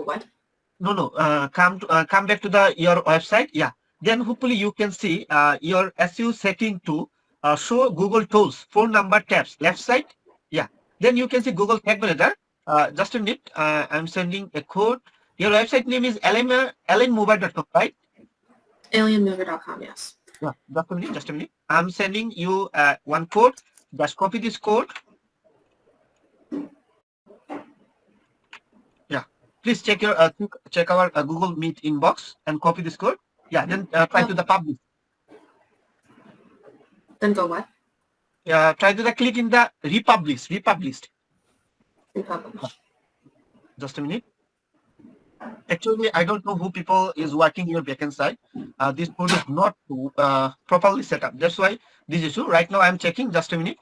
what? No. Come back to your website. Yeah. Then hopefully you can see your SEO setting to show Google Tools, phone number tabs, left side. Yeah. Then you can see Google Tag Manager. Just a minute. I'm sending a code. Your website name is alienmobile.com, right? Alienmover.com, yes. Yeah. Just a minute. I'm sending you one code. Just copy this code. Yeah. Please check our Google Meet inbox and copy this code. Yeah. Then try to the publish. Then go what? Try to click in the republished. Republish. Just a minute. Actually, I don't know who people is working your backend side. This code is not properly set up. That's why this issue. Right now, I'm checking. Just a minute.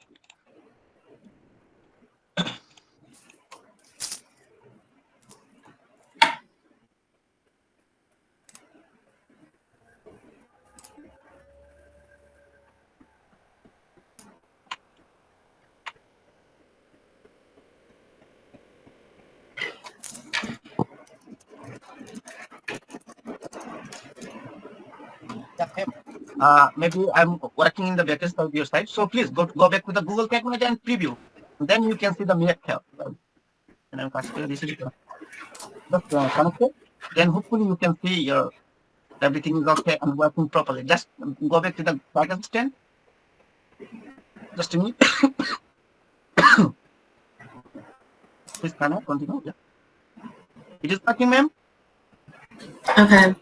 Maybe I'm working in the backend side of your side. So please go back to the Google Tag Manager and preview. Then you can see the Meet tab. And I'm casting this is just connected. Then hopefully you can see your everything is okay and working properly. Just go back to the backend stand. Just a minute. Please continue. Yeah. It is working, ma'am. Okay.